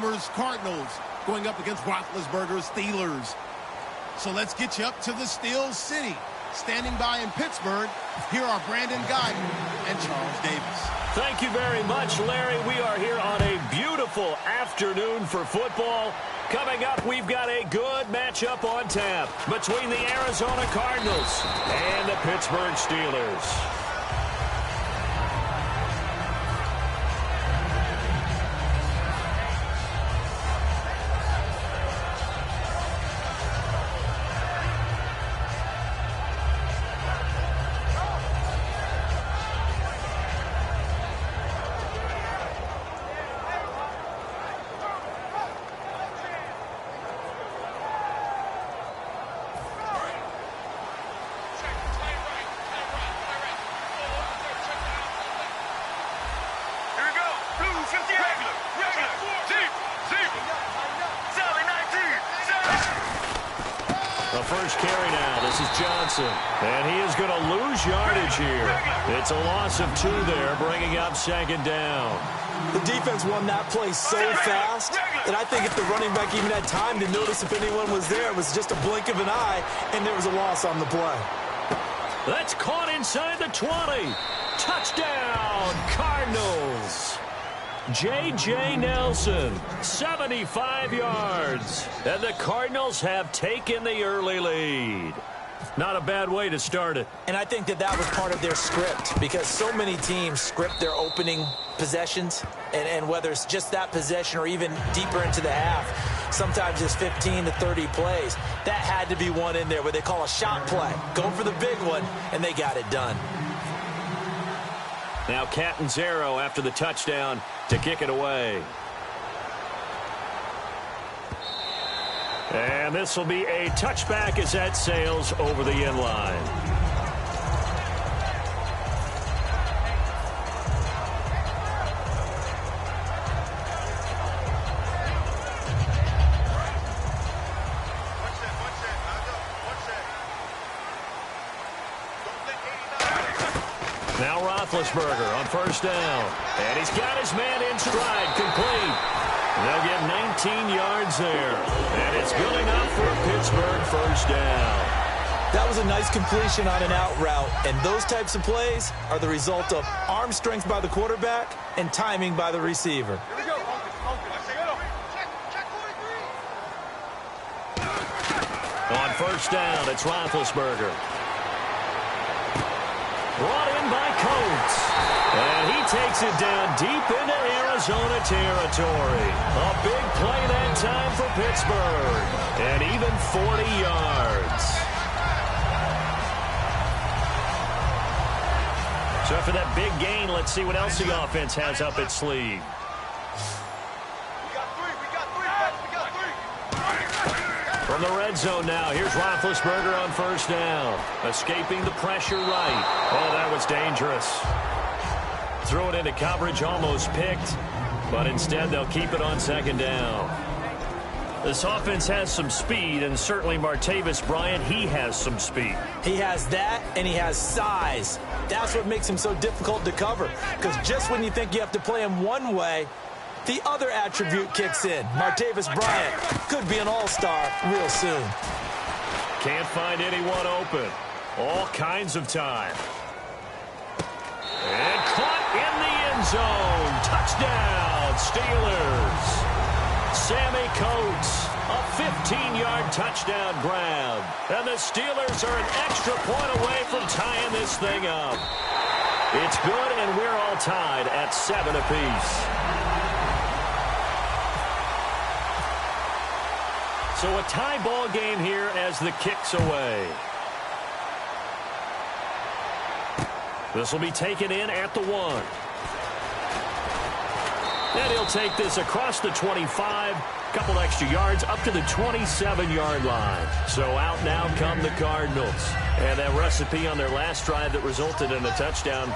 Dahmer's Cardinals going up against Roethlisberger's Steelers. So let's get you up to the Steel City. Standing by in Pittsburgh, here are Brandon Guyton and Charles Davis. Thank you very much, Larry. We are here on a beautiful afternoon for football. Coming up, we've got a good matchup on tap between the Arizona Cardinals and the Pittsburgh Steelers. First carry now. This is Johnson. And he is going to lose yardage here. It's a loss of 2 there, bringing up second down. The defense won that play so fast that I think if the running back even had time to notice if anyone was there, it was just a blink of an eye, and there was a loss on the play. That's caught inside the 20. Touchdown, Cardinals. J.J. Nelson, 75 yards. And the Cardinals have taken the early lead. Not a bad way to start it. And I think that was part of their script, because so many teams script their opening possessions, and whether it's just that possession or even deeper into the half, sometimes it's 15 to 30 plays. That had to be one in there where they call a shot play. Go for the big one, and they got it done. Now Catanzaro after the touchdown to kick it away. And this will be a touchback as that sails over the end line. Now Roethlisberger on first down. And he's got his man in stride, complete. They'll get 19 yards there. And it's good enough for a Pittsburgh first down. That was a nice completion on an out route. And those types of plays are the result of arm strength by the quarterback and timing by the receiver. Here we go. On first down, it's Roethlisberger. Brought in by Coates. And he takes it down deep into Arizona territory. A big play that time for Pittsburgh. And even 40 yards. So after that big gain, let's see what else the offense has up its sleeve. From the red zone now, here's Roethlisberger on first down. Escaping the pressure right. Oh, that was dangerous. Threw it into coverage, almost picked. But instead, they'll keep it on second down. This offense has some speed, and certainly Martavis Bryant, he has some speed. He has that, and he has size. That's what makes him so difficult to cover. Because just when you think you have to play him one way, the other attribute kicks in. Martavis Bryant could be an all-star real soon. Can't find anyone open. All kinds of time. And caught in the end zone. Touchdown, Steelers. Sammy Coates, a 15-yard touchdown grab. And the Steelers are an extra point away from tying this thing up. It's good, and we're all tied at 7 apiece. So a tie ball game here as the kick's away. This will be taken in at the 1. And he'll take this across the 25. Couple extra yards up to the 27-yard line. So out now come the Cardinals. And that recipe on their last drive that resulted in a touchdown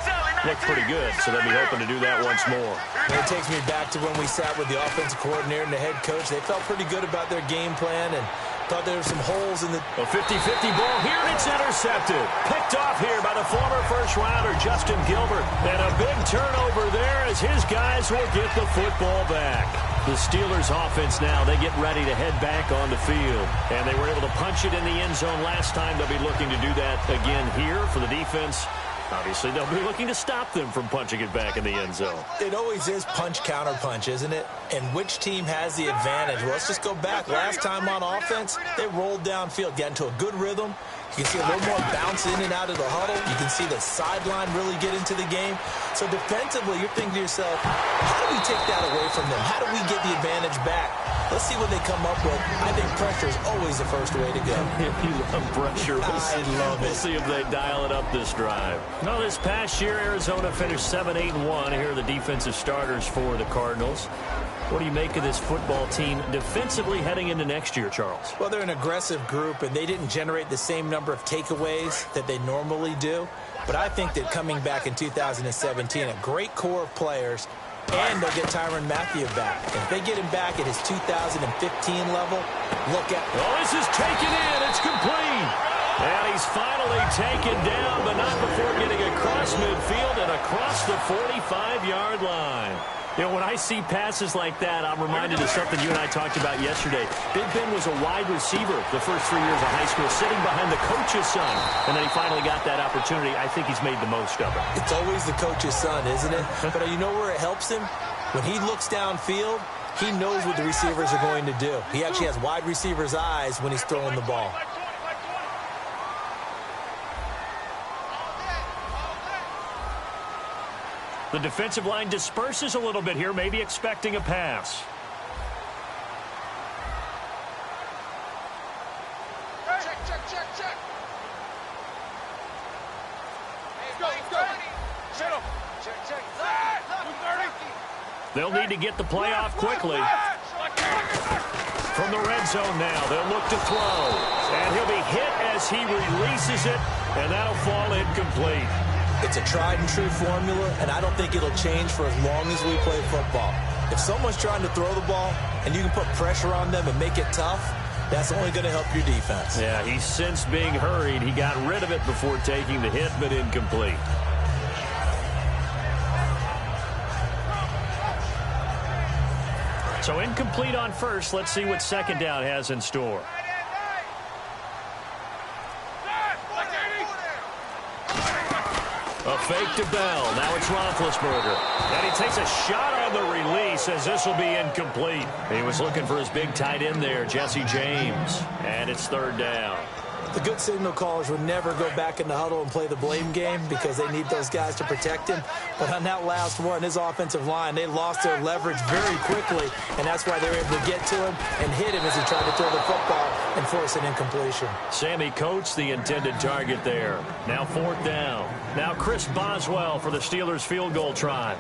looked pretty good. So they'll be hoping to do that once more. It takes me back to when we sat with the offensive coordinator and the head coach. They felt pretty good about their game plan and thought there were some holes in the... A 50-50 ball here, and it's intercepted. Picked off here by the former first-rounder, Justin Gilbert. And a big turnover there as his guys will get the football back. The Steelers offense now, they get ready to head back on the field. And they were able to punch it in the end zone last time. They'll be looking to do that again here for the defense. Obviously, they'll be looking to stop them from punching it back in the end zone. It always is punch-counter-punch, isn't it? And which team has the advantage? Well, let's just go back. Last time on offense, they rolled downfield, got into a good rhythm. You can see a little more bounce in and out of the huddle. You can see the sideline really get into the game. So defensively, you're thinking to yourself, how do we take that away from them? How do we get the advantage back? Let's see what they come up with. I think pressure is always the first way to go. You love pressure. I love it. We'll see if they dial it up this drive. Well, this past year, Arizona finished 7-8-1. Here are the defensive starters for the Cardinals. What do you make of this football team defensively heading into next year, Charles? Well, they're an aggressive group, and they didn't generate the same number of takeaways that they normally do. But I think that coming back in 2017, a great core of players, and they'll get Tyrann Mathieu back. If they get him back at his 2015 level, look at... Oh, this is taken in. It's complete. And he's finally taken down, but not before getting across midfield and across the 45-yard line. You know, when I see passes like that, I'm reminded of something you and I talked about yesterday. Big Ben was a wide receiver the first 3 years of high school, sitting behind the coach's son. And then he finally got that opportunity. I think he's made the most of it. It's always the coach's son, isn't it? But you know where it helps him? When he looks downfield, he knows what the receivers are going to do. He actually has wide receivers' eyes when he's throwing the ball. The defensive line disperses a little bit here, maybe expecting a pass. Check. Let's go. They'll need to get the play off quickly. From the red zone now, they'll look to throw. And he'll be hit as he releases it, and that'll fall incomplete. It's a tried-and-true formula, and I don't think it'll change for as long as we play football. If someone's trying to throw the ball and you can put pressure on them and make it tough, that's only going to help your defense. Yeah, he's since being hurried. He got rid of it before taking the hit, but incomplete. So incomplete on first. Let's see what second down has in store. A fake to Bell. Now it's Roethlisberger. And he takes a shot on the release as this will be incomplete. He was looking for his big tight end there, Jesse James. And it's third down. The good signal callers would never go back in the huddle and play the blame game because they need those guys to protect him. But on that last one, his offensive line, they lost their leverage very quickly, and that's why they were able to get to him and hit him as he tried to throw the football and force an incompletion. Sammy Coates, the intended target there. Now fourth down. Now Chris Boswell for the Steelers field goal try.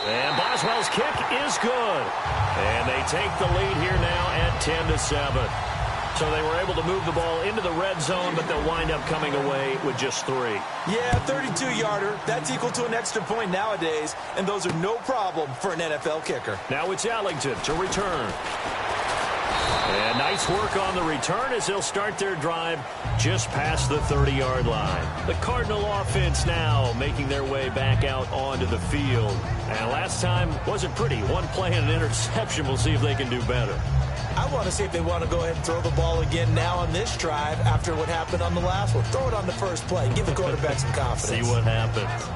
And Boswell's kick is good. And they take the lead here now at 10-7. So they were able to move the ball into the red zone, but they'll wind up coming away with just 3. Yeah, 32-yarder. That's equal to an extra point nowadays, and those are no problem for an NFL kicker. Now it's Ellington to return. And nice work on the return as they'll start their drive just past the 30-yard line. The Cardinal offense now making their way back out onto the field. And last time wasn't pretty. One play and an interception. We'll see if they can do better. I want to see if they want to go ahead and throw the ball again now on this drive after what happened on the last one. Throw it on the first play. Give the quarterback some confidence. See what happens.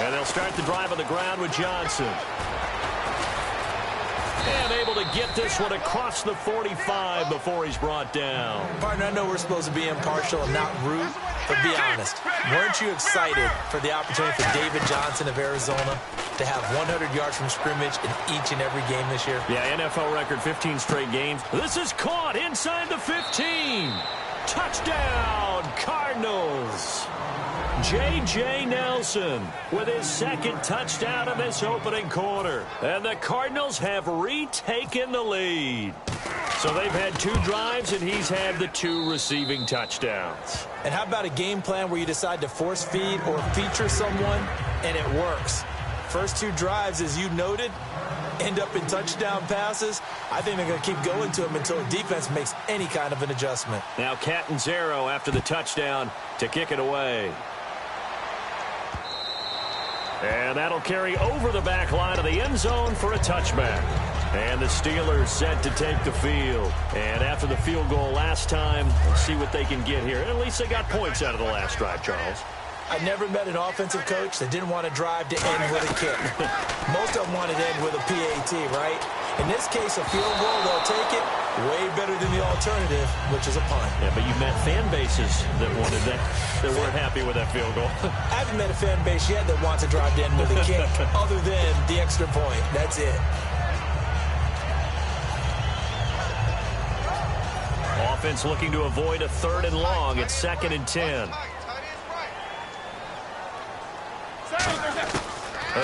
And they'll start the drive on the ground with Johnson. And able to get this one across the 45 before he's brought down. Partner, I know we're supposed to be impartial and not root, but be honest. Weren't you excited for the opportunity for David Johnson of Arizona to have 100 yards from scrimmage in each and every game this year? Yeah, NFL record 15 straight games. This is caught inside the 15. Touchdown, Cardinals. J.J. Nelson with his second touchdown of this opening quarter. And the Cardinals have retaken the lead. So they've had 2 drives, and he's had the 2 receiving touchdowns. And how about a game plan where you decide to force feed or feature someone, and it works? First 2 drives, as you noted, end up in touchdown passes, I think they're going to keep going to him until the defense makes any kind of an adjustment. Now Catanzaro after the touchdown to kick it away. And that'll carry over the back line of the end zone for a touchback. And the Steelers set to take the field. And after the field goal last time, let's see what they can get here. At least they got points out of the last drive, Charles. I never met an offensive coach that didn't want to drive to end with a kick. Most of them wanted to end with a PAT, right? In this case, a field goal, they'll take it. Way better than the alternative, which is a punt. Yeah, but you met fan bases that wanted that, that weren't happy with that field goal. I haven't met a fan base yet that wants to drive to end with a kick other than the extra point. That's it. Offense looking to avoid a 3rd and long. It's 2nd and 10.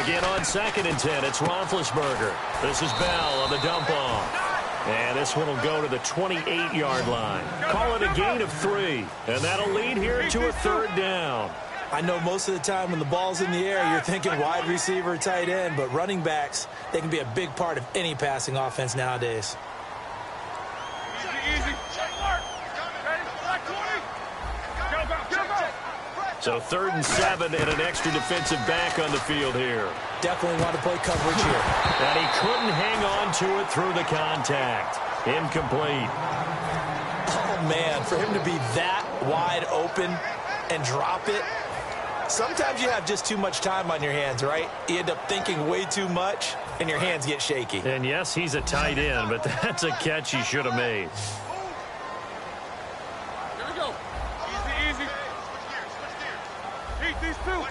Again on 2nd and 10, it's Roethlisberger. This is Bell on the dump off. And this one will go to the 28-yard line. Call it a gain of 3. And that'll lead here to a 3rd down. I know most of the time when the ball's in the air, you're thinking wide receiver, tight end, but running backs, they can be a big part of any passing offense nowadays. Easy. So 3rd and 7 and an extra defensive back on the field here. Definitely want to play coverage here. And he couldn't hang on to it through the contact. Incomplete. Oh, man, for him to be that wide open and drop it. Sometimes you have just too much time on your hands, right? You end up thinking way too much, and your hands get shaky. And yes, he's a tight end, but that's a catch he should have made. Here we go. Easy. Eat these two.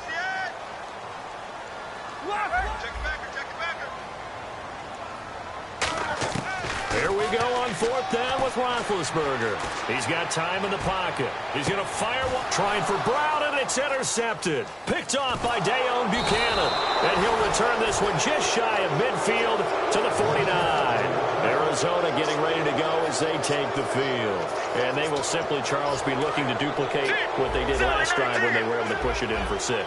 Check it backer. Here we go on 4th down with Roethlisberger. He's got time in the pocket. He's going to fire one. Trying for Brown, and it's intercepted. Picked off by Dayon Buchanan. And he'll return this one just shy of midfield to the 49. Arizona getting ready to go as they take the field. And they will simply, Charles, be looking to duplicate what they did last drive when they were able to push it in for 6.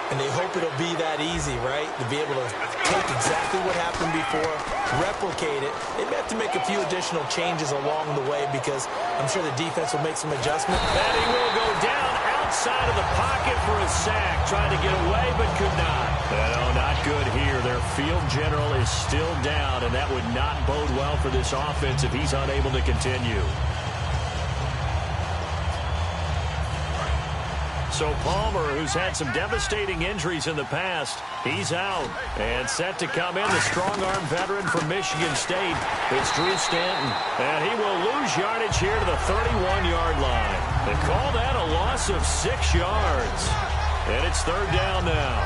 And they hope it'll be that easy, right? To be able to take exactly what happened before, replicate it. They may have to make a few additional changes along the way because I'm sure the defense will make some adjustments. And he will go down outside of the pocket for a sack. Trying to get away, but could not. No, not good here. Their field general is still down, and that would not bode well for this offense if he's unable to continue. So Palmer, who's had some devastating injuries in the past, he's out. And set to come in, the strong-arm veteran from Michigan State, it's Drew Stanton. And he will lose yardage here to the 31-yard line. They call that a loss of 6 yards. And it's 3rd down now.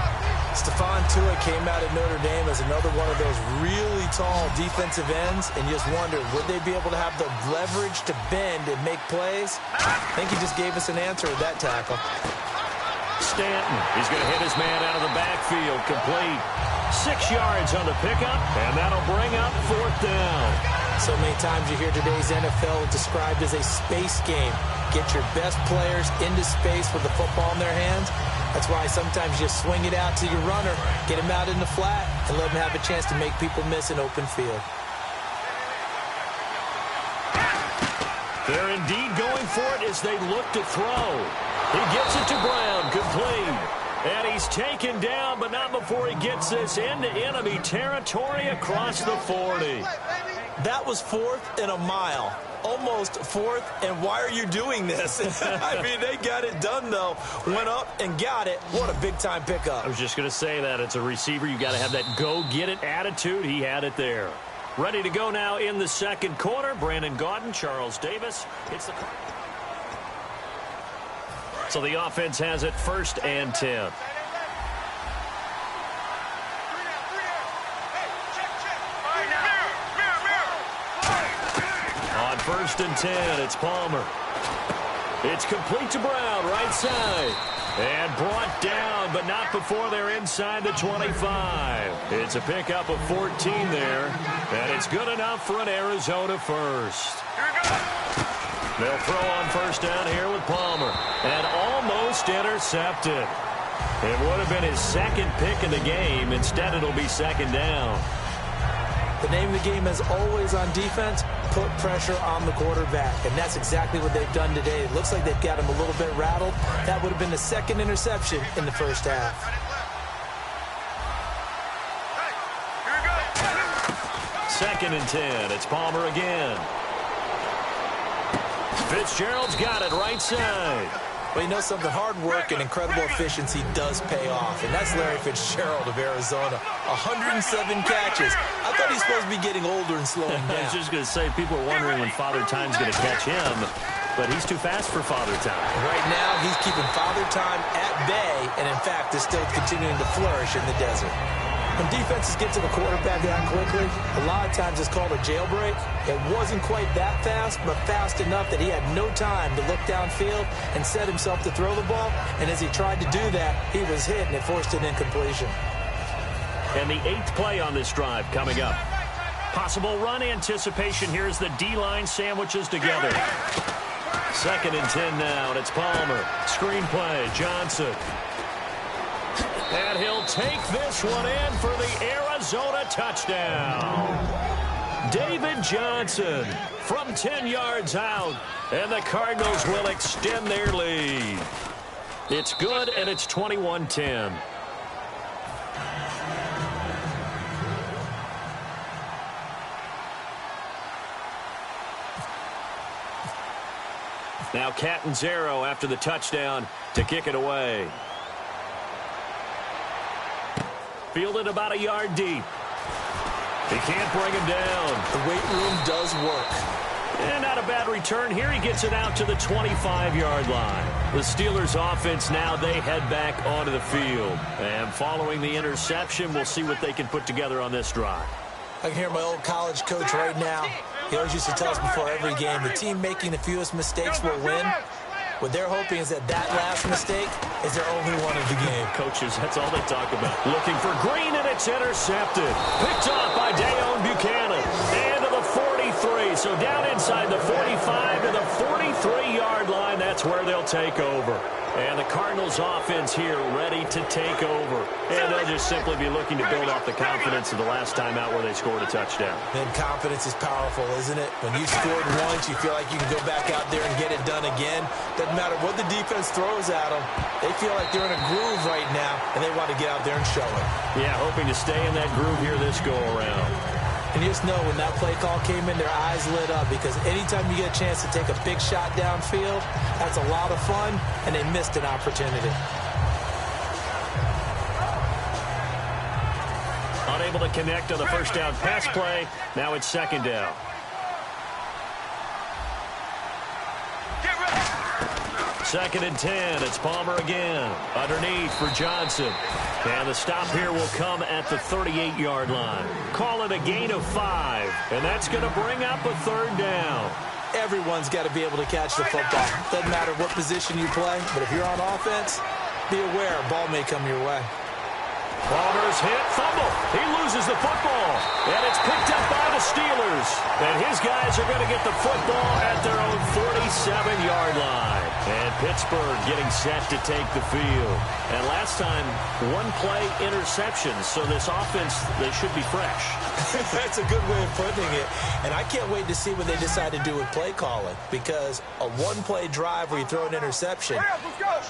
Stephon Tuitt came out of Notre Dame as another one of those really tall defensive ends, and you just wonder, would they be able to have the leverage to bend and make plays? I think he just gave us an answer with that tackle. Stanton, he's going to hit his man out of the backfield, complete. 6 yards on the pickup, and that'll bring up 4th down. So many times you hear today's NFL described as a space game. Get your best players into space with the football in their hands. That's why sometimes you swing it out to your runner, get him out in the flat, and let him have a chance to make people miss an open field. They're indeed going for it as they look to throw. He gets it to Brown, complete. And he's taken down, but not before he gets this into enemy territory across the 40. That was 4th and a mile. Almost 4th, and why are you doing this? I mean, they got it done, though. Went up and got it. What a big-time pickup. I was just going to say that. It's a receiver. You got to have that go-get-it attitude. He had it there. Ready to go now in the 2nd quarter. Brandon Gaudin, Charles Davis. So the offense has it 1st and 10. On 1st and 10, it's Palmer. It's complete to Brown, right side. And brought down, but not before they're inside the 25. It's a pickup of 14 there, and it's good enough for an Arizona first. They'll throw on 1st down here with Palmer, and almost intercepted. It would have been his 2nd pick of the game. Instead, it'll be 2nd down. The name of the game is always on defense, put pressure on the quarterback. And that's exactly what they've done today. It looks like they've got him a little bit rattled. That would have been the second interception in the first half. Second and 10. It's Palmer again. Fitzgerald's got it right side. Well, you know something, hard work and incredible efficiency does pay off, and that's Larry Fitzgerald of Arizona. 107 catches. I thought he's supposed to be getting older and slowing down. I was just going to say, people are wondering when Father Time's going to catch him, but he's too fast for Father Time. Right now, he's keeping Father Time at bay, and in fact, is still continuing to flourish in the desert. When defenses get to the quarterback that quickly, a lot of times it's called a jailbreak. It wasn't quite that fast, but fast enough that he had no time to look downfield and set himself to throw the ball. And as he tried to do that, he was hit, and it forced an incompletion. And the 8th play on this drive coming up. Possible run anticipation here as the D-line sandwiches together. Second and 10 now, and it's Palmer. Screen play, Johnson. And he'll take this one in for the Arizona touchdown. David Johnson from 10 yards out. And the Cardinals will extend their lead. It's good, and it's 21-10. Now Catanzaro after the touchdown to kick it away. Fielded about a yard deep. He can't bring him down. The weight room does work. And not a bad return here. He gets it out to the 25-yard line. The Steelers offense now, they head back onto the field. And following the interception, we'll see what they can put together on this drive. I can hear my old college coach right now. He always used to tell us before every game, the team making the fewest mistakes will win. What they're hoping is that last mistake is their only one of the game. Coaches, that's all they talk about. Looking for Green, and it's intercepted. Picked off by Dayon Buchanan. And to the 43. So down inside the 45 to the 43-yard line. That's where they'll take over. And the Cardinals offense here ready to take over. And they'll just simply be looking to build off the confidence of the last time out where they scored a touchdown. And confidence is powerful, isn't it? When you scored once, you feel like you can go back out there and get it done again. Doesn't matter what the defense throws at them. They feel like they're in a groove right now, and they want to get out there and show it. Yeah, hoping to stay in that groove here this go-around. And you just know when that play call came in, their eyes lit up, because anytime you get a chance to take a big shot downfield, that's a lot of fun, and they missed an opportunity. Unable to connect on the first down pass play. Now it's second down. Second and 10. It's Palmer again. Underneath for Johnson. And the stop here will come at the 38-yard line. Call it a gain of 5. And that's going to bring up a third down. Everyone's got to be able to catch the football. Doesn't matter what position you play, but if you're on offense, be aware a ball may come your way. Palmer's hit, fumble. He loses the football. And it's picked up by the Steelers. And his guys are going to get the football at their own 47-yard line. And Pittsburgh getting set to take the field. And last time, one-play interception. So this offense, they should be fresh. That's a good way of putting it. And I can't wait to see what they decide to do with play calling. Because a one-play drive where you throw an interception,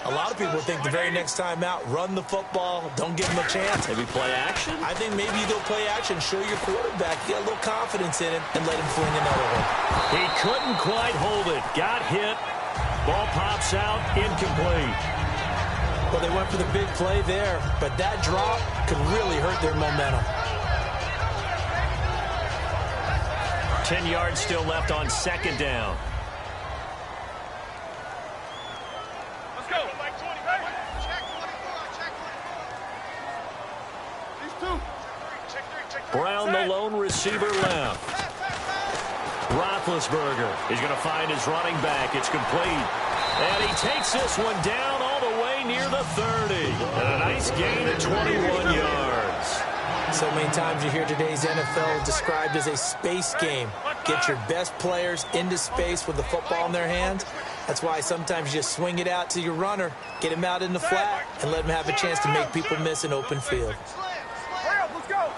a lot of people think the very next time out, run the football, don't give them a chance. Maybe play action? I think maybe you go play action, show your quarterback, get a little confidence in it, and let him fling another one. He couldn't quite hold it. Got hit. Ball pops out, incomplete. Well, they went for the big play there, but that drop could really hurt their momentum. 10 yards still left on second down. Let's go. Brown, the lone receiver, left. Roethlisberger is going to find his running back. It's complete. And he takes this one down all the way near the 30. And a nice gain of 21 yards. So many times you hear today's NFL described as a space game. Get your best players into space with the football in their hands. That's why sometimes you just swing it out to your runner, get him out in the flat, and let him have a chance to make people miss an open field. Let's go.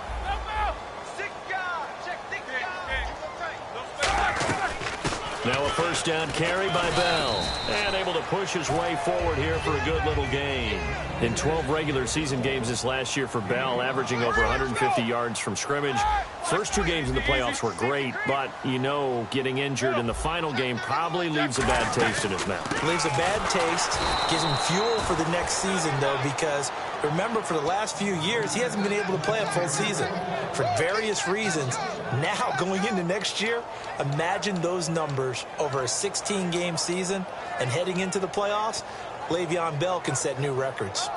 Now a first down carry by Bell. And able to push his way forward here for a good little gain. In 12 regular season games this last year for Bell, averaging over 150 yards from scrimmage. First 2 games in the playoffs were great, but, you know, getting injured in the final game probably leaves a bad taste in his mouth. Leaves a bad taste, gives him fuel for the next season, though, because remember, for the last few years, he hasn't been able to play a full season for various reasons. Now, going into next year, imagine those numbers over a 16-game season and heading into the playoffs. Le'Veon Bell can set new records.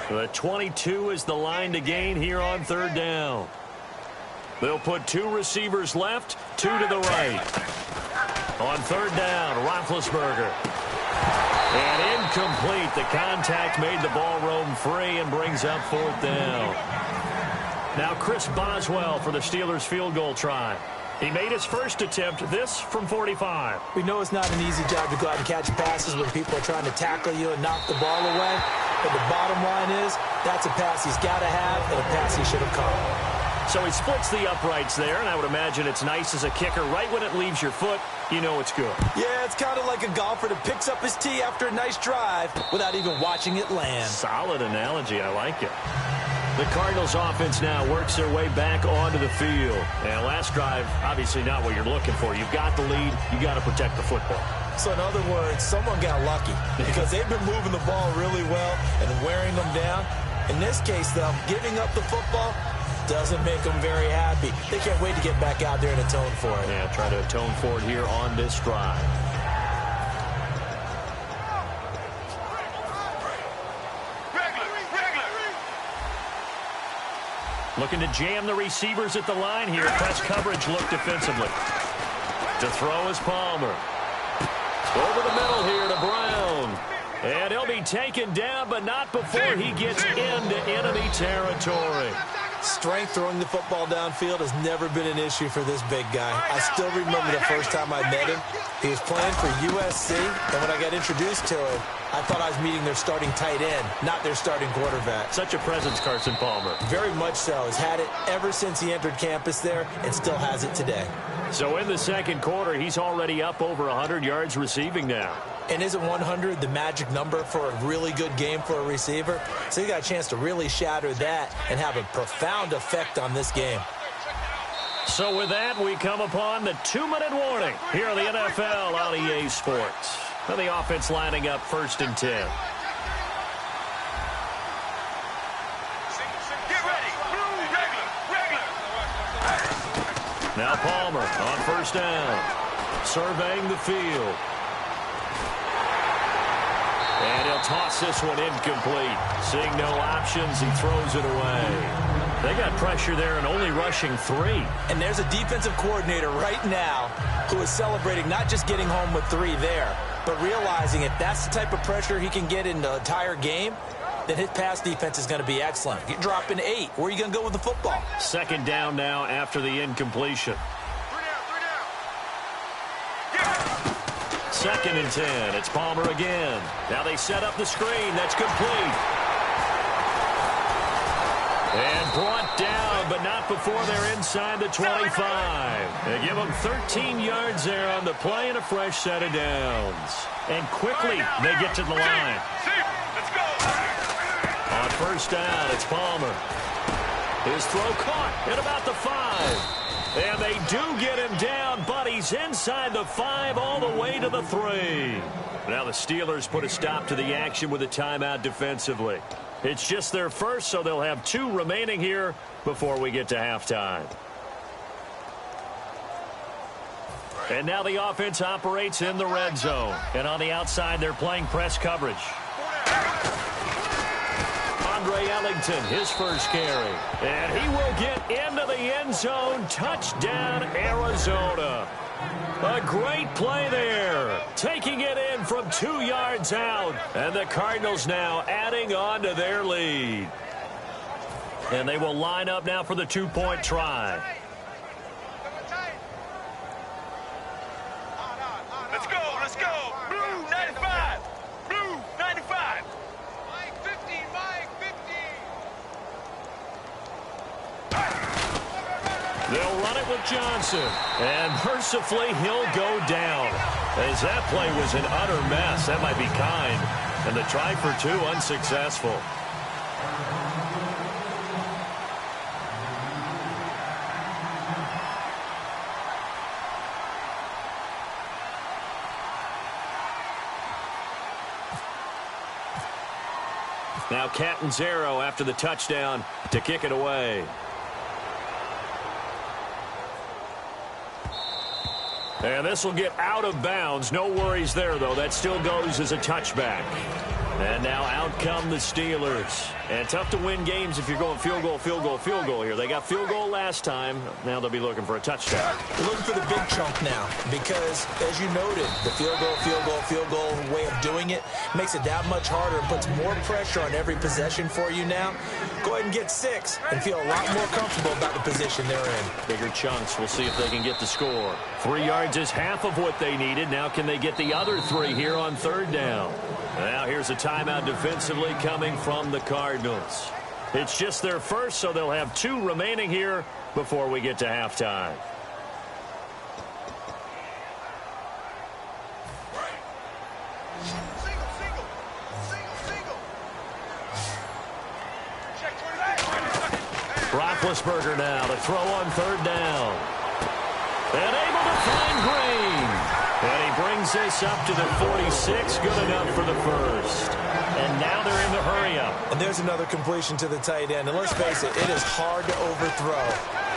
The 22 is the line to gain here on third down. They'll put 2 receivers left, 2 to the right. On third down, Roethlisberger. And incomplete. The contact made the ball roam free and brings up fourth down. Now Chris Boswell for the Steelers field goal try. He made his first attempt, this from 45. We know it's not an easy job to go out and catch passes when people are trying to tackle you and knock the ball away. But the bottom line is, that's a pass he's got to have and a pass he should have caught. So he splits the uprights there, and I would imagine it's nice as a kicker. Right when it leaves your foot, you know it's good. Yeah, it's kind of like a golfer that picks up his tee after a nice drive without even watching it land. Solid analogy. I like it. The Cardinals offense now works their way back onto the field. And last drive, obviously not what you're looking for. You've got the lead. You've got to protect the football. So in other words, someone got lucky because they've been moving the ball really well and wearing them down. In this case, though, giving up the football doesn't make them very happy. They can't wait to get back out there and atone for it. Yeah, try to atone for it here on this drive. Looking to jam the receivers at the line here. Press coverage look defensively. To throw is Palmer. Over the middle here to Brown. And he'll be taken down, but not before he gets into enemy territory. Strength throwing the football downfield has never been an issue for this big guy. I still remember the first time I met him. He was playing for USC, and when I got introduced to him, I thought I was meeting their starting tight end, not their starting quarterback. Such a presence, Carson Palmer. Very much so. Has had it ever since he entered campus there and still has it today. So in the second quarter, he's already up over 100 yards receiving now. And isn't 100 the magic number for a really good game for a receiver? So he got a chance to really shatter that and have a profound effect on this game. So with that, we come upon the 2-minute warning here on the NFL on EA Sports. And the offense lining up 1st and 10. Get ready. Regular. Now Palmer on 1st down. Surveying the field. And he'll toss this one incomplete. Seeing no options, he throws it away. They got pressure there and only rushing 3. And there's a defensive coordinator right now who is celebrating not just getting home with 3 there, but realizing if that's the type of pressure he can get in the entire game, then his pass defense is going to be excellent. You're dropping 8. Where are you going to go with the football? 2nd down now after the incompletion. 2nd and 10. It's Palmer again. Now they set up the screen. That's complete. And brought down, but not before they're inside the 25. They give them 13 yards there on the play and a fresh set of downs. And quickly, they get to the line. Let's go. On 1st down, it's Palmer. His throw caught at about the 5. And they do get him down, but he's inside the 5 all the way to the 3. Now the Steelers put a stop to the action with a timeout defensively. It's just their first, so they'll have 2 remaining here before we get to halftime. And now the offense operates in the red zone. And on the outside, they're playing press coverage. Andre Ellington, his first carry. And he will get into the end zone. Touchdown, Arizona. A great play there. Taking it in from 2 yards out. And the Cardinals now adding on to their lead. And they will line up now for the 2-point try. Let's go. Blue 95. Blue 95. They'll run it with Johnson. And mercifully, he'll go down. As that play was an utter mess. That might be kind. And the try for two unsuccessful. Now Catanzaro after the touchdown to kick it away. And this will get out of bounds. No worries there, though. That still goes as a touchback. And now out come the Steelers. And tough to win games if you're going field goal, field goal, field goal here. They got field goal last time. Now they'll be looking for a touchdown. They're looking for the big chunk now because, as you noted, the field goal way of doing it makes it that much harder and puts more pressure on every possession for you now. Go ahead and get 6 and feel a lot more comfortable about the position they're in. Bigger chunks. We'll see if they can get the score. 3 yards is half of what they needed. Now can they get the other 3 here on third down? Now here's a timeout defensively coming from the Cardinals. It's just their first, so they'll have 2 remaining here before we get to halftime. Roethlisberger now to throw on third down. And able to find Green. And he brings this up to the 46, good enough for the first. And now they're in the hurry-up. And there's another completion to the tight end. And let's face it, it is hard to overthrow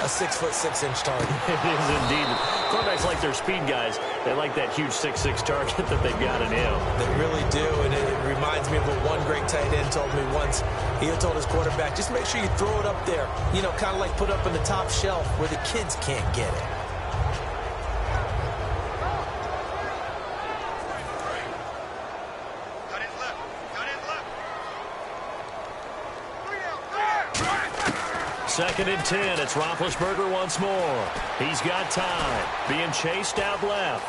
a 6'6" target. It is indeed. Quarterbacks like their speed guys. They like that huge 6'6" target that they've got in him. They really do, and it reminds me of what one great tight end told me once. He had told his quarterback, just make sure you throw it up there. You know, kind of like put up on the top shelf where the kids can't get it. Second and 10. It's Roethlisberger once more. He's got time. Being chased out left.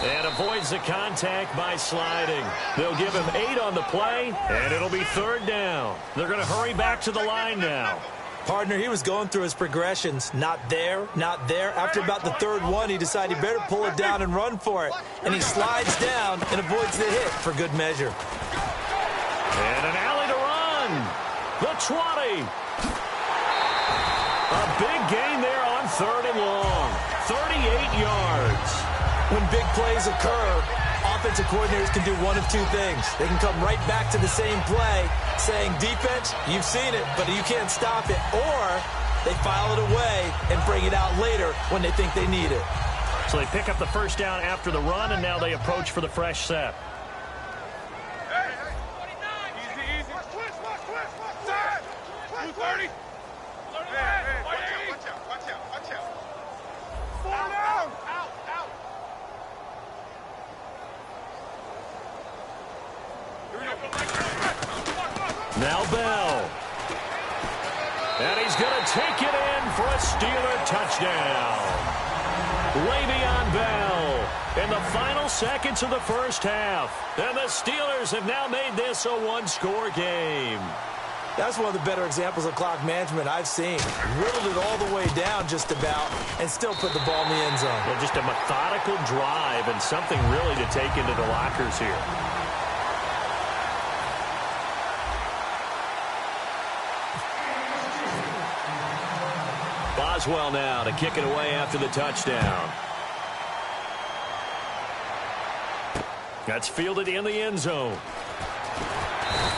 And avoids the contact by sliding. They'll give him 8 on the play, and it'll be third down. They're going to hurry back to the line now. Partner, he was going through his progressions. Not there, not there. After about the third one, he decided he better pull it down and run for it. And he slides down and avoids the hit for good measure. And an alley to run. The 20. A big gain there on third and long. 38 yards. When big plays occur, offensive coordinators can do one of 2 things. They can come right back to the same play, saying, defense, you've seen it, but you can't stop it. Or they file it away and bring it out later when they think they need it. So they pick up the first down after the run, and now they approach for the fresh set. Easy. Watch out. 230. Watch out. 4 down. Out. Now Bell. And he's going to take it in for a Steeler touchdown. Le'Veon Bell in the final seconds of the first half. And the Steelers have now made this a 1-score game. That's one of the better examples of clock management I've seen. Whittled it all the way down just about and still put the ball in the end zone. Well, just a methodical drive and something really to take into the lockers here. Boswell now to kick it away after the touchdown. That's fielded in the end zone.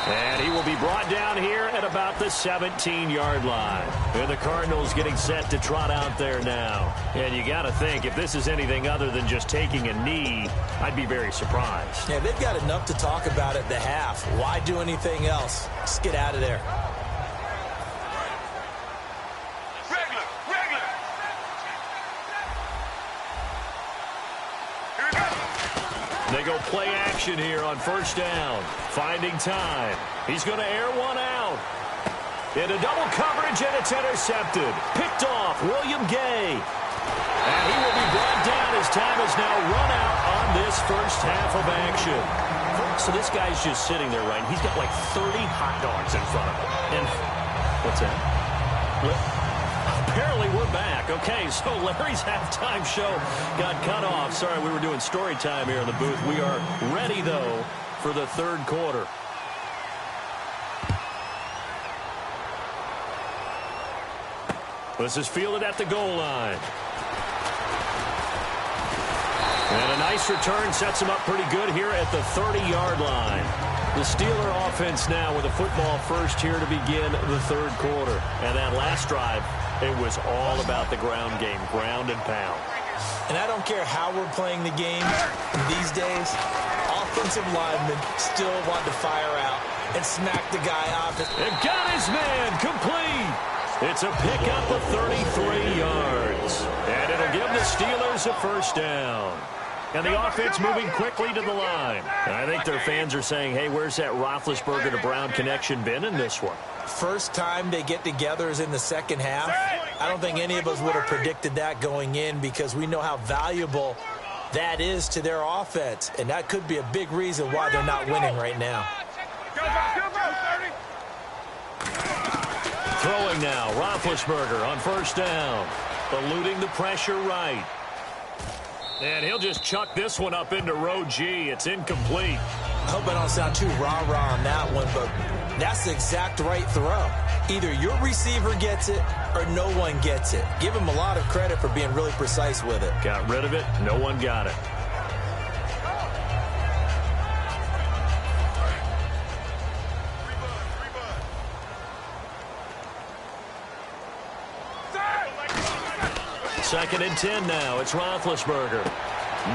And he will be brought down here at about the 17-yard line. And the Cardinals getting set to trot out there now. And you got to think, if this is anything other than just taking a knee, I'd be very surprised. Yeah, they've got enough to talk about at the half. Why do anything else? Just get out of there. They go play action here on first down. Finding time. He's going to air one out. Into double coverage, and it's intercepted. Picked off, William Gay. And he will be brought down as time has now run out on this first half of action. So this guy's just sitting there, right? He's got like 30 hot dogs in front of him. And what's that? apparently we're back. Okay, so Larry's halftime show got cut off. Sorry, we were doing story time here in the booth. We are ready, though, for the third quarter. This is fielded at the goal line. And a nice return sets him up pretty good here at the 30-yard line. The Steeler offense now with a football first here to begin the third quarter. And that last drive, it was all about the ground game, ground and pound. And I don't care how we're playing the game these days, offensive linemen still want to fire out and smack the guy off. And got his man complete. It's a pickup of 33 yards. And it'll give the Steelers a first down. And the offense moving quickly to the line. And I think their fans are saying, hey, where's that Roethlisberger to Brown connection been in this one? First time they get together is in the second half. I don't think any of us would have predicted that going in because we know how valuable that is to their offense. And that could be a big reason why they're not winning right now. Throwing now, Roethlisberger on first down. Eluding the pressure right. And he'll just chuck this one up into row G. It's incomplete. I hope I don't sound too rah-rah on that one, but that's the exact right throw. Either your receiver gets it or no one gets it. Give him a lot of credit for being really precise with it. Got rid of it. No one got it. Second and 10 now. It's Roethlisberger.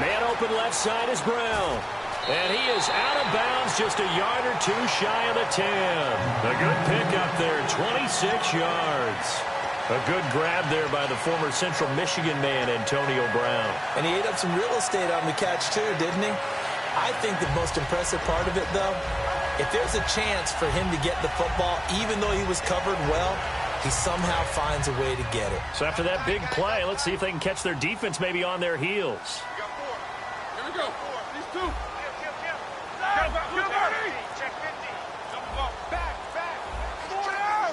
Man open left side is Brown. And he is out of bounds just a yard or two shy of the 10. A good pickup there, 26 yards. A good grab there by the former Central Michigan man, Antonio Brown. And he ate up some real estate on the catch too, didn't he? I think the most impressive part of it, though, if there's a chance for him to get the football, even though he was covered well, he somehow finds a way to get it. So after that big play, let's see if they can catch their defense maybe on their heels. We got 4. Here we go. These 2. Check 50. Double up. Back. 4 down.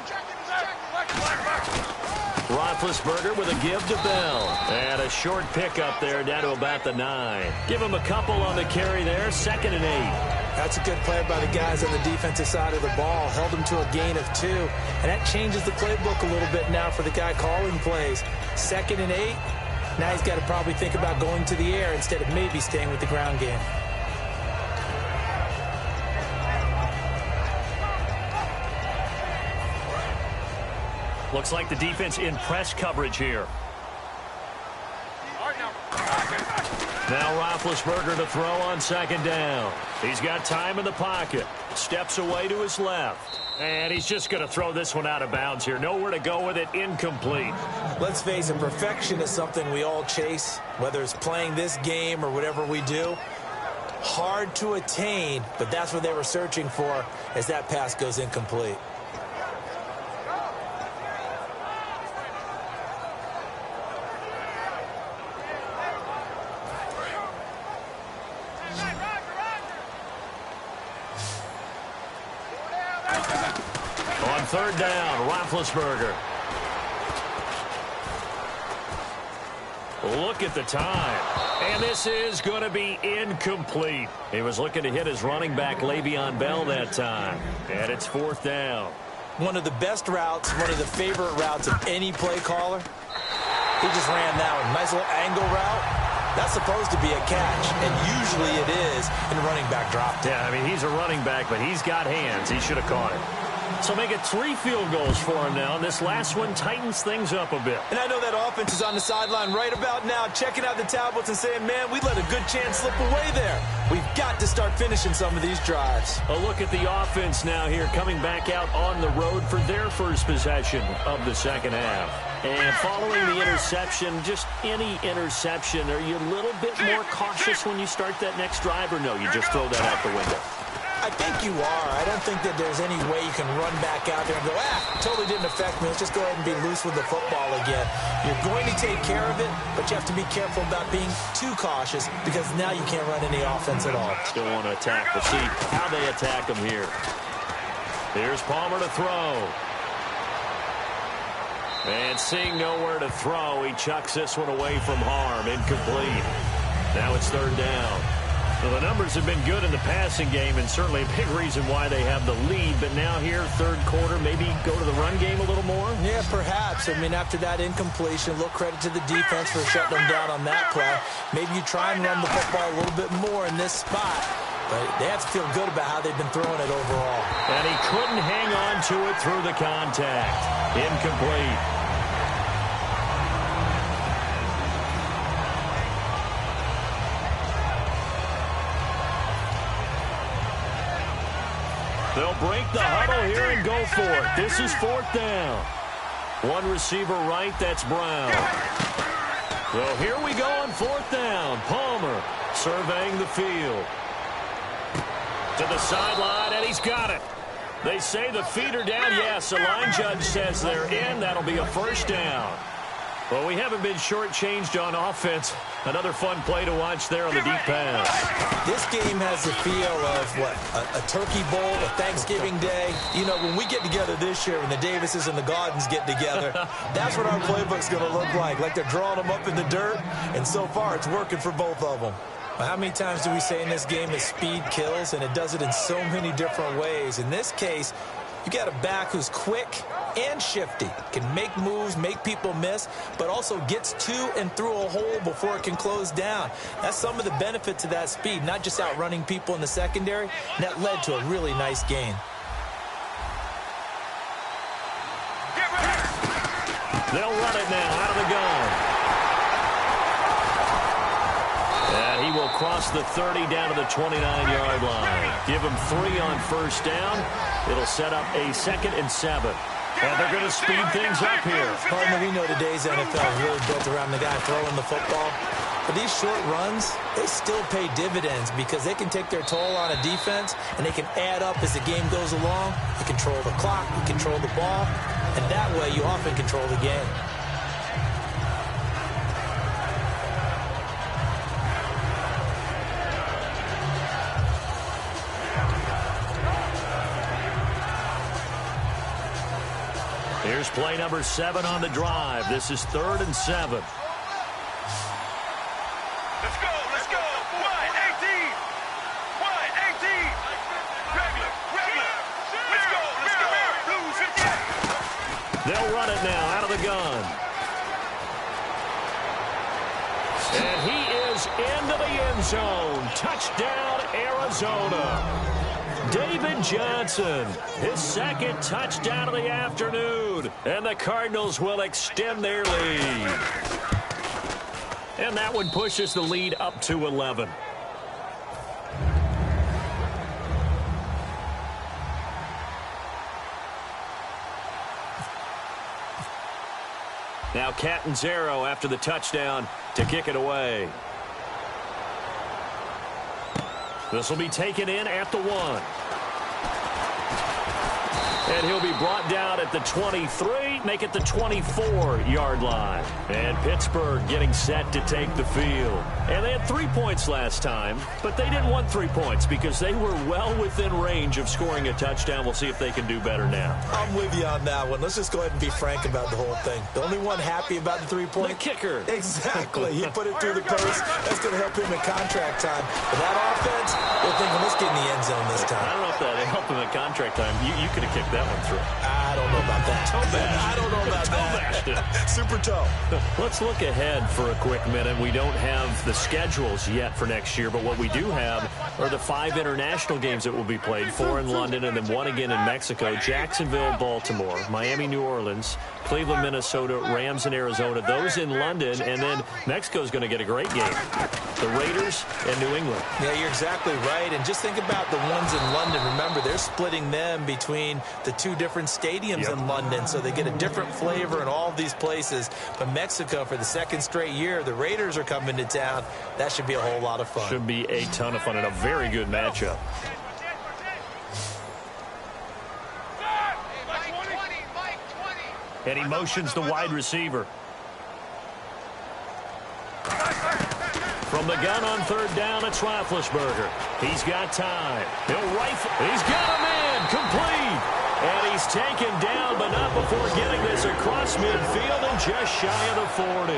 Roethlisberger with a give to Bell. And a short pickup there down to about the 9. Give him a couple on the carry there. 2nd and 8. That's a good play by the guys on the defensive side of the ball. Held him to a gain of 2. And that changes the playbook a little bit now for the guy calling plays. 2nd and 8. Now he's got to probably think about going to the air instead of maybe staying with the ground game. Looks like the defense in press coverage here. Now Roethlisberger to throw on 2nd down. He's got time in the pocket. Steps away to his left. And he's just going to throw this one out of bounds here. Nowhere to go with it. Incomplete. Let's face it, perfection is something we all chase, whether it's playing this game or whatever we do. Hard to attain, but that's what they were searching for as that pass goes incomplete. On 3rd down, Roethlisberger. Look at the time. And this is going to be incomplete. He was looking to hit his running back, Le'Veon Bell, that time. And it's 4th down. One of the best routes, one of the favorite routes of any play caller. He just ran that one. Nice little angle route. That's supposed to be a catch, and usually it is in running back drop down. Yeah, I mean, he's a running back, but he's got hands. He should have caught it. So make it 3 field goals for him now, and this last one tightens things up a bit. And I know that offense is on the sideline right about now, checking out the tablets and saying, man, we let a good chance slip away there. We've got to start finishing some of these drives. A look at the offense now here, coming back out on the road for their first possession of the second half. And following the interception, just any interception, are you a little bit more cautious when you start that next drive, or no, you just throw that out the window? I think you are. I don't think that there's any way you can run back out there and go, totally didn't affect me. Let's just go ahead and be loose with the football again. You're going to take care of it, but you have to be careful about being too cautious because now you can't run any offense at all. Still want to attack. We'll see how they attack them here. Here's Palmer to throw. And seeing nowhere to throw, he chucks this one away from harm. Incomplete. Now it's third down. So the numbers have been good in the passing game, and certainly a big reason why they have the lead. But now here, third quarter, maybe go to the run game a little more? Yeah, perhaps. I mean, after that incompletion, a little credit to the defense for shutting them down on that play. Maybe you try and run the football a little bit more in this spot. But they have to feel good about how they've been throwing it overall. And he couldn't hang on to it through the contact. Incomplete. They'll break the huddle here and go for it. This is fourth down. One receiver right, that's Brown. So here we go on fourth down. Palmer surveying the field. To the sideline, and he's got it. They say the feet are down. Yes, the line judge says they're in. That'll be a first down. Well, we haven't been shortchanged on offense. Another fun play to watch there on the deep pass. This game has the feel of, what, a turkey bowl, a Thanksgiving day. You know, when we get together this year, when the Davises and the Gardens get together, that's what our playbook's going to look like they're drawing them up in the dirt, and so far it's working for both of them. Well, how many times do we say in this game that speed kills, and it does it in so many different ways? In this case, you got a back who's quick and shifty, can make moves, make people miss, but also gets to and through a hole before it can close down. That's some of the benefits of that speed, not just outrunning people in the secondary, and that led to a really nice gain. They'll run it now out of the gun. And he will cross the 30 down to the 29-yard line. Give him 3 on first down. It'll set up a 2nd and 7. And they're going to speed things up here. Partner, we know today's NFL is really built around the guy throwing the football. But these short runs, they still pay dividends because they can take their toll on a defense, and they can add up as the game goes along. You control the clock, you control the ball, and that way you often control the game. Here's play number 7 on the drive. This is 3rd and 7. Let's go, let's go. 1-18. 1-18. Regular. Let's go. Blues 58. They'll run it now out of the gun. And he is into the end zone. Touchdown, Arizona. David Johnson, his 2nd touchdown of the afternoon. And the Cardinals will extend their lead. And that one pushes the lead up to 11. Now Catanzaro after the touchdown to kick it away. This will be taken in at the 1. And he'll be brought down at the 23, make it the 24-yard line. And Pittsburgh getting set to take the field. And they had 3 points last time, but they didn't want 3 points because they were well within range of scoring a touchdown. We'll see if they can do better now. I'm with you on that one. Let's just go ahead and be frank about the whole thing. The only one happy about the 3-point? The kicker. Exactly. He put it through the post. That's going to help him in contract time. But that offense, they're thinking, let's get in the end zone this time. I don't know if that helped him in contract time. You could have kicked that one through. I don't know about that. I don't know about that. Super toe. Let's look ahead for a quick minute. We don't have the schedules yet for next year, but what we do have are the 5 international games that will be played, 4 in London and then 1 again in Mexico. Jacksonville, Baltimore, Miami, New Orleans, Cleveland, Minnesota, Rams in Arizona. Those in London, and then Mexico's going to get a great game. The Raiders and New England. Yeah, you're exactly right. And just think about the ones in London. Remember, they're splitting them between the 2 different stadiums in London, so they get a different flavor in all of these places. But Mexico, for the 2nd straight year, the Raiders are coming to town. That should be a whole lot of fun. Should be a ton of fun and a very good matchup. And he motions the wide receiver. From the gun on 3rd down, it's Roethlisberger. He's got time. He'll rifle. He's got a man. Complete. And he's taken down, but not before getting this across midfield and just shy of the 40.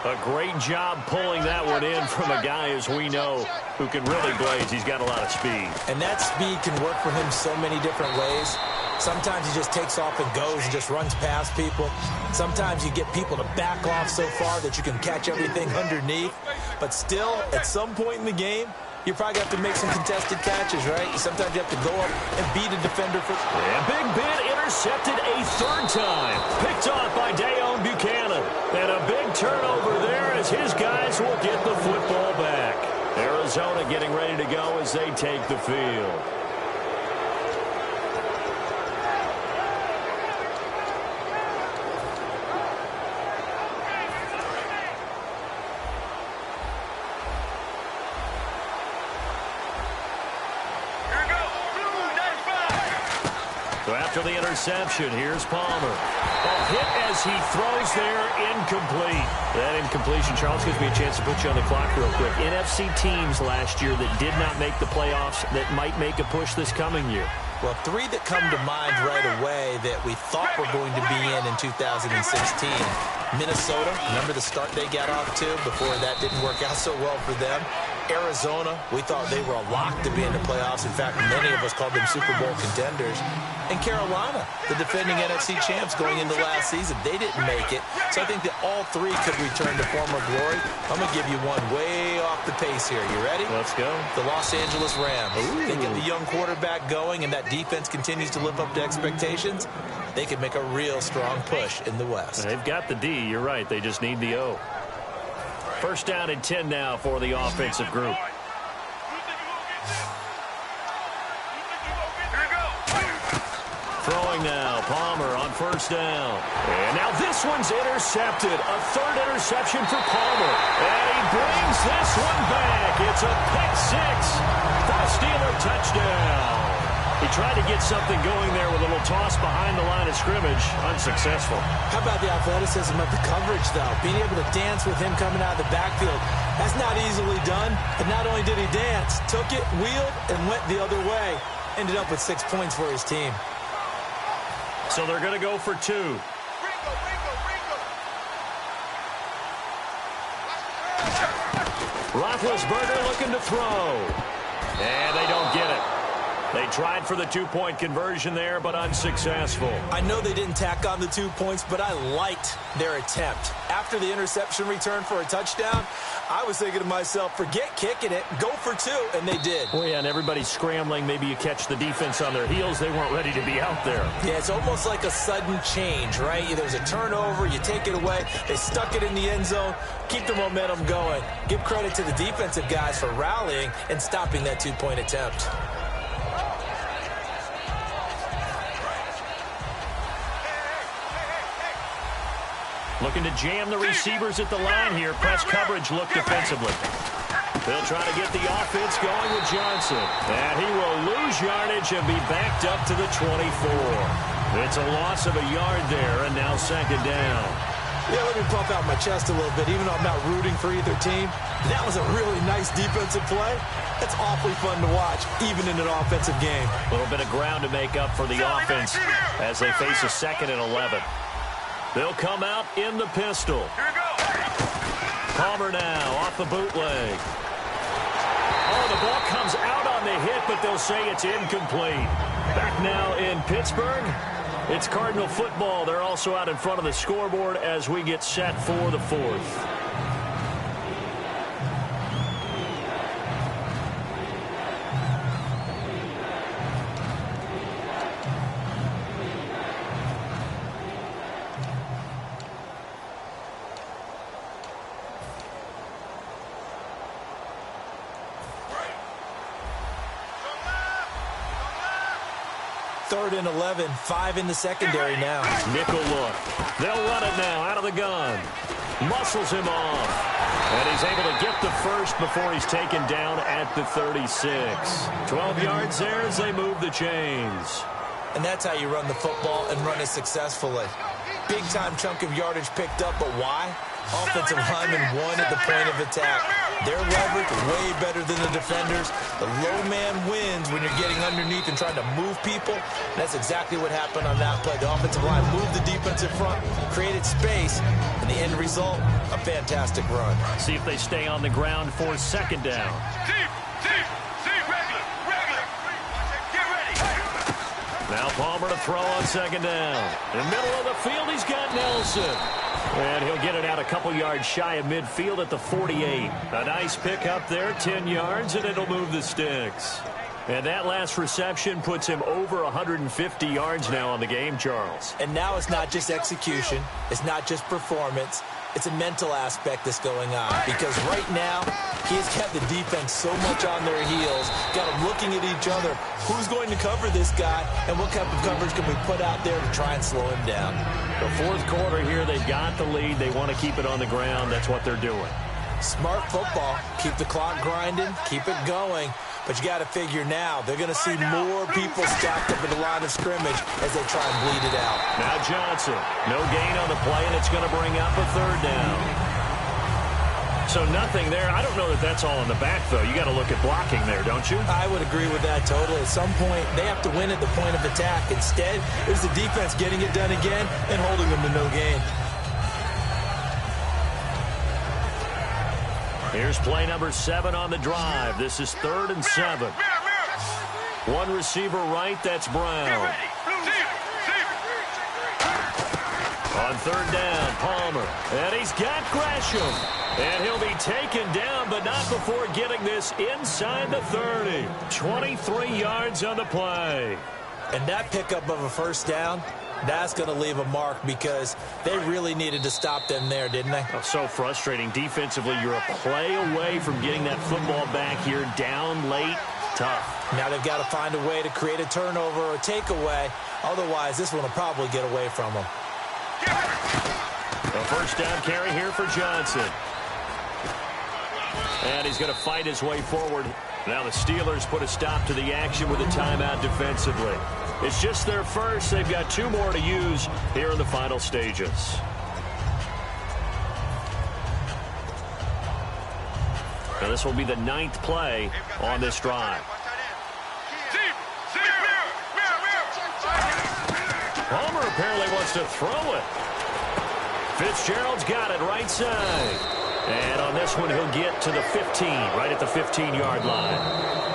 A great job pulling that one in from a guy, as we know, who can really blaze. He's got a lot of speed. And that speed can work for him so many different ways. Sometimes he just takes off and goes and just runs past people. Sometimes you get people to back off so far that you can catch everything underneath. But still, at some point in the game, you probably have to make some contested catches, right? Sometimes you have to go up and beat a defender for... And Big Ben intercepted a third time. Picked off by Dayon Buchanan. And a big turnover there as his guys will get the football back. Arizona getting ready to go as they take the field. So after the interception, here's Palmer. A hit as he throws there, incomplete. That incompletion, Charles, gives me a chance to put you on the clock real quick. NFC teams last year that did not make the playoffs that might make a push this coming year. Well, three that come to mind right away that we thought were going to be in 2016. Minnesota, remember the start they got off to before that didn't work out so well for them. Arizona, we thought they were a lock to be in the playoffs. In fact, many of us called them Super Bowl contenders. And Carolina, the defending NFC champs going into last season, they didn't make it. So I think that all three could return to former glory. I'm going to give you one way off the pace here. You ready? Let's go. The Los Angeles Rams. Ooh. They get the young quarterback going, and that defense continues to live up to expectations. They could make a real strong push in the West. They've got the D. You're right. They just need the O. First down and 10 now for the offensive group. Throwing now, Palmer on first down. And now this one's intercepted. A third interception for Palmer. And he brings this one back. It's a pick six for a Steeler touchdown. He tried to get something going there with a little toss behind the line of scrimmage. Unsuccessful. How about the athleticism of the coverage, though? Being able to dance with him coming out of the backfield. That's not easily done. But not only did he dance, took it, wheeled, and went the other way. Ended up with 6 points for his team. So they're going to go for two. Roethlisberger looking to throw. And they don't get it. They tried for the two-point conversion there, but unsuccessful. I know they didn't tack on the 2 points, but I liked their attempt. After the interception return for a touchdown, I was thinking to myself, forget kicking it, go for two, and they did. Well, yeah, and everybody's scrambling. Maybe you catch the defense on their heels. They weren't ready to be out there. Yeah, it's almost like a sudden change, right? There's a turnover, you take it away, they stuck it in the end zone, keep the momentum going. Give credit to the defensive guys for rallying and stopping that two-point attempt. Looking to jam the receivers at the line here. Press coverage look defensively. They'll try to get the offense going with Johnson. And he will lose yardage and be backed up to the 24. It's a loss of a yard there, and now second down. Yeah, let me pump out my chest a little bit, even though I'm not rooting for either team. That was a really nice defensive play. That's awfully fun to watch, even in an offensive game. A little bit of ground to make up for the offense as they face a 2nd and 11. They'll come out in the pistol. Palmer now off the bootleg. Oh, the ball comes out on the hit, but they'll say it's incomplete. Back now in Pittsburgh. It's Cardinal football. They're also out in front of the scoreboard as we get set for the fourth. Third and 11, 5 in the secondary now. Nickel look. They'll run it now out of the gun. Muscles him off. And he's able to get the first before he's taken down at the 36. 12 yards there as they move the chains. And that's how you run the football and run it successfully. Big-time chunk of yardage picked up, but why? Offensive lineman won at the point of attack. Their leverage way better than the defenders. The low man wins when you're getting underneath and trying to move people. That's exactly what happened on that play. The offensive line moved the defense in front, created space, and the end result, a fantastic run. See if they stay on the ground for second down. Now Palmer to throw on second down. In the middle of the field, he's got Nelson. And he'll get it out a couple yards shy of midfield at the 48. A nice pick up there, 10 yards, and it'll move the sticks. And that last reception puts him over 150 yards now on the game, Charles. And now it's not just execution. It's not just performance. It's a mental aspect that's going on. Because right now, he's kept the defense so much on their heels, got them looking at each other. Who's going to cover this guy, and what type of coverage can we put out there to try and slow him down? The fourth quarter here, they've got the lead. They want to keep it on the ground. That's what they're doing. Smart football. Keep the clock grinding. Keep it going. But you got to figure now, they're going to see more people stacked up at the line of scrimmage as they try and bleed it out. Now Johnson. No gain on the play, and it's going to bring up a third down. So nothing there. I don't know that that's all in the back, though. You got to look at blocking there, don't you? I would agree with that totally. At some point, they have to win at the point of attack. Instead, it was the defense getting it done again and holding them to no gain. Here's play number 7 on the drive. This is 3rd and 7. One receiver right, that's Brown. On 3rd down, Palmer. And he's got Gresham. And he'll be taken down, but not before getting this inside the 30. 23 yards on the play. And that pickup of a first down, that's going to leave a mark because they really needed to stop them there, didn't they? Oh, so frustrating. Defensively, you're a play away from getting that football back here down late. Tough. Now they've got to find a way to create a turnover or a takeaway. Otherwise, this one will probably get away from them. A first down carry here for Johnson. And he's going to fight his way forward. Now the Steelers put a stop to the action with a timeout defensively. It's just their first. They've got 2 more to use here in the final stages. Now this will be the 9th play on this drive. Palmer apparently wants to throw it. Fitzgerald's got it right side. And on this one, he'll get to the 15, right at the 15-yard line.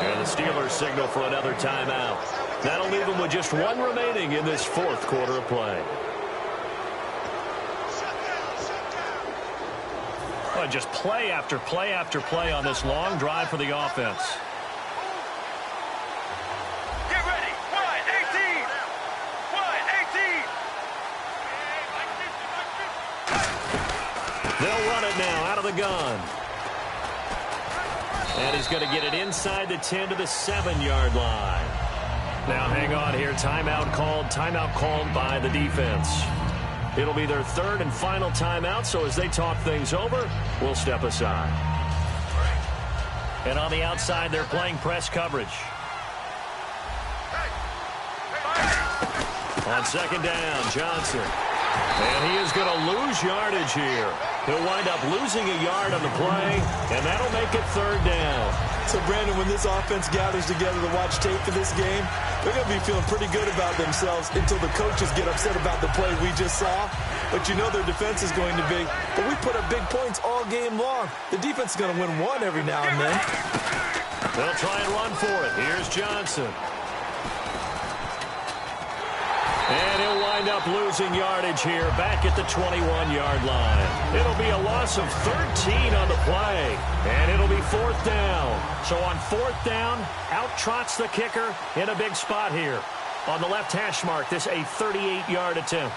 And the Steelers signal for another timeout. That'll leave them with just 1 remaining in this 4th quarter of play. Well, just play after play after play on this long drive for the offense. Get ready. 1-18. 1-18. They'll run it now out of the gun. And he's going to get it inside the 10 to the 7-yard line. Now hang on here. Timeout called by the defense. It'll be their 3rd and final timeout, so as they talk things over, we'll step aside. And on the outside, they're playing press coverage. On 2nd down, Johnson. And he is going to lose yardage here. He'll wind up losing a yard on the play, and that'll make it 3rd down. So, Brandon, when this offense gathers together to watch tape for this game, they're going to be feeling pretty good about themselves until the coaches get upset about the play we just saw. But you know their defense is going to be. But we put up big points all game long. The defense is going to win one every now and then. They'll try and run for it. Here's Johnson. And he'll wind up losing yardage here back at the 21-yard line. It'll be a loss of 13 on the play, and it'll be 4th down. So on 4th down, out trots the kicker in a big spot here. On the left hash mark, this a 38-yard attempt.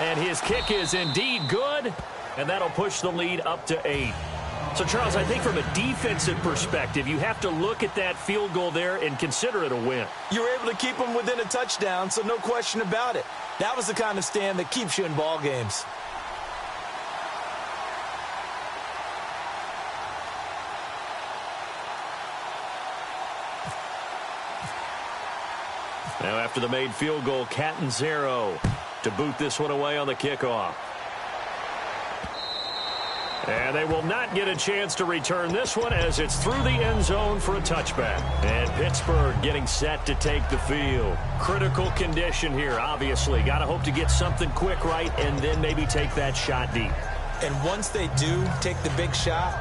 And his kick is indeed good, and that'll push the lead up to 8. So, Charles, I think from a defensive perspective, you have to look at that field goal there and consider it a win. You were able to keep them within a touchdown, so no question about it. That was the kind of stand that keeps you in ball games. Now after the made field goal, Catanzaro to boot this one away on the kickoff. And they will not get a chance to return this one as it's through the end zone for a touchback. And Pittsburgh getting set to take the field. Critical condition here, obviously. Got to hope to get something quick right and then maybe take that shot deep. And once they do take the big shot,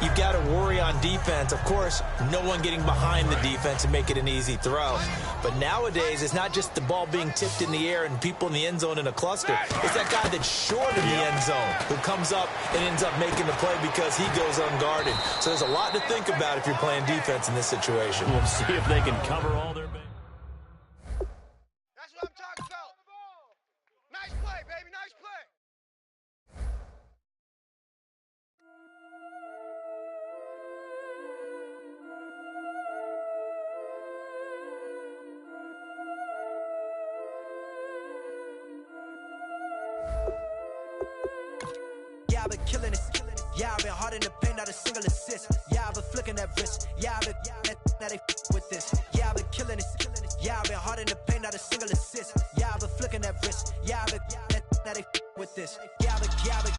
you've got to worry on defense. Of course, no one getting behind the defense and make it an easy throw. But nowadays, it's not just the ball being tipped in the air and people in the end zone in a cluster. It's that guy that's short in the end zone who comes up and ends up making the play because he goes unguarded. So there's a lot to think about if you're playing defense in this situation. We'll see if they can cover all their bases. That's what I'm talking about. Nice play, baby. Nice play. Yeah, I've been killing it. Yeah, I've been hard in the paint, not a single assist. Yeah, I've been flicking that wrist. Yeah, I've been now they with this. Yeah, I've been killing it. Yeah, I've been hard in the paint, not a single assist. Yeah, I've been flicking that wrist. Yeah, I've been now they with this. Yeah, I've been